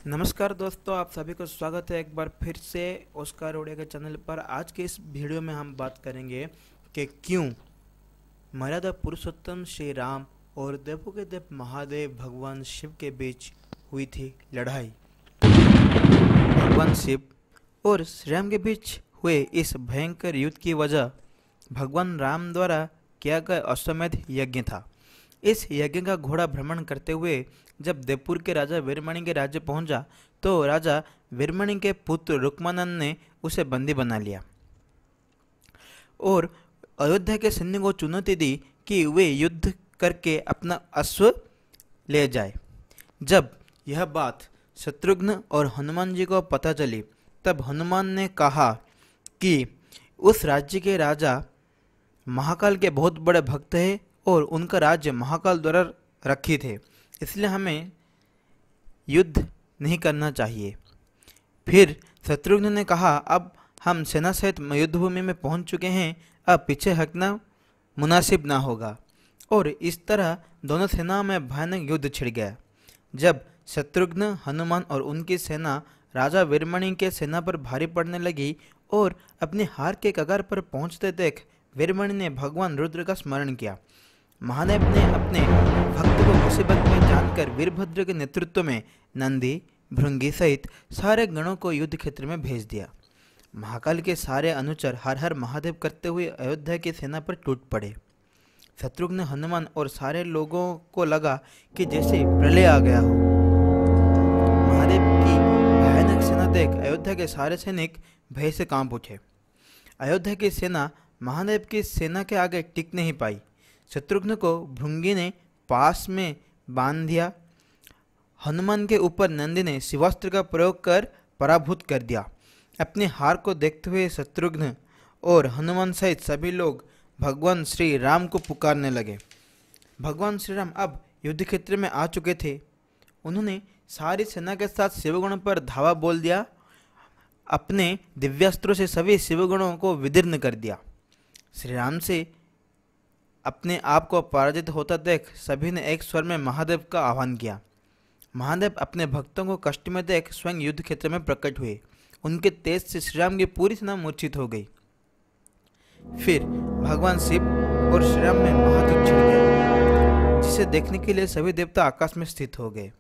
नमस्कार दोस्तों, आप सभी को स्वागत है एक बार फिर से ओस्कार ओडिया के चैनल पर। आज के इस वीडियो में हम बात करेंगे कि क्यों मर्यादा पुरुषोत्तम श्री राम और देवों के देव महादेव भगवान शिव के बीच हुई थी लड़ाई। भगवान शिव और श्री राम के बीच हुए इस भयंकर युद्ध की वजह भगवान राम द्वारा किया गया अश्वमेध यज्ञ था। इस यज्ञ का घोड़ा भ्रमण करते हुए जब देवपुर के राजा वीरमणि के राज्य पहुंचा तो राजा वीरमणि के पुत्र रुक्मानंद ने उसे बंदी बना लिया और अयोध्या के सैन्य को चुनौती दी कि वे युद्ध करके अपना अश्व ले जाए। जब यह बात शत्रुघ्न और हनुमान जी को पता चली तब हनुमान ने कहा कि उस राज्य के राजा महाकाल के बहुत बड़े भक्त हैं और उनका राज्य महाकाल द्वारा रक्षित है, इसलिए हमें युद्ध नहीं करना चाहिए। फिर शत्रुघ्न ने कहा, अब हम सेना सहित युद्धभूमि में पहुंच चुके हैं, अब पीछे हटना मुनासिब ना होगा। और इस तरह दोनों सेनाओं में भयानक युद्ध छिड़ गया। जब शत्रुघ्न, हनुमान और उनकी सेना राजा वीरमणि के सेना पर भारी पड़ने लगी और अपनी हार के कगार पर पहुंचते देख वीरमणि ने भगवान रुद्र का स्मरण किया। महादेव ने अपने भक्त को मुसीबत में जानकर वीरभद्र के नेतृत्व में नंदी, भृंगी सहित सारे गणों को युद्ध क्षेत्र में भेज दिया। महाकाल के सारे अनुचर हर हर महादेव करते हुए अयोध्या की सेना पर टूट पड़े। शत्रुघ्न, हनुमान और सारे लोगों को लगा कि जैसे प्रलय आ गया हो। महादेव की भयानक सेना देख अयोध्या के सारे सैनिक भय से कांप उठे। अयोध्या की सेना महादेव की सेना के आगे टिक नहीं पाई। शत्रुघ्न को भृंगी ने पास में बांध दिया। हनुमान के ऊपर नंदी ने शिवास्त्र का प्रयोग कर पराभूत कर दिया। अपनी हार को देखते हुए शत्रुघ्न और हनुमान सहित सभी लोग भगवान श्री राम को पुकारने लगे। भगवान श्री राम अब युद्ध क्षेत्र में आ चुके थे। उन्होंने सारी सेना के साथ शिवगणों पर धावा बोल दिया। अपने दिव्यास्त्रों से सभी शिवगणों को विदीर्ण कर दिया। श्री राम से अपने आप को पराजित होता देख सभी ने एक स्वर में महादेव का आह्वान किया। महादेव अपने भक्तों को कष्ट में देख स्वयं युद्ध क्षेत्र में प्रकट हुए। उनके तेज से श्री राम की पूरी सेना मूर्छित हो गई। फिर भगवान शिव और श्री राम में महायुद्ध छिड़ गया, जिसे देखने के लिए सभी देवता आकाश में स्थित हो गए।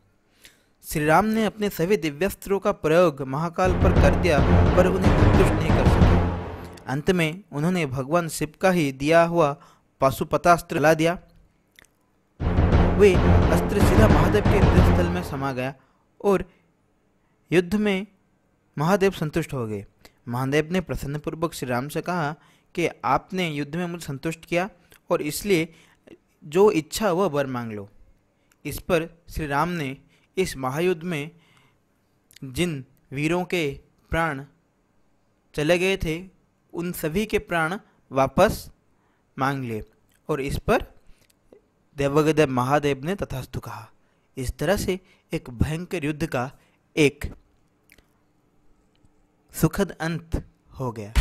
श्री राम ने अपने सभी दिव्यास्त्रों का प्रयोग महाकाल पर कर दिया, पर उन्हें संतुष्ट नहीं कर सके। अंत में उन्होंने भगवान शिव का ही दिया हुआ पाशुपतास्त्र ला दिया। वे अस्त्र सीधा महादेव के हृदय स्थल में समा गया और युद्ध में महादेव संतुष्ट हो गए। महादेव ने प्रसन्नपूर्वक श्री राम से कहा कि आपने युद्ध में मुझे संतुष्ट किया और इसलिए जो इच्छा वह वर मांग लो। इस पर श्री राम ने इस महायुद्ध में जिन वीरों के प्राण चले गए थे उन सभी के प्राण वापस मांग लिए और इस पर देवों महादेव ने तथास्तु कहा। इस तरह से एक भयंकर युद्ध का एक सुखद अंत हो गया।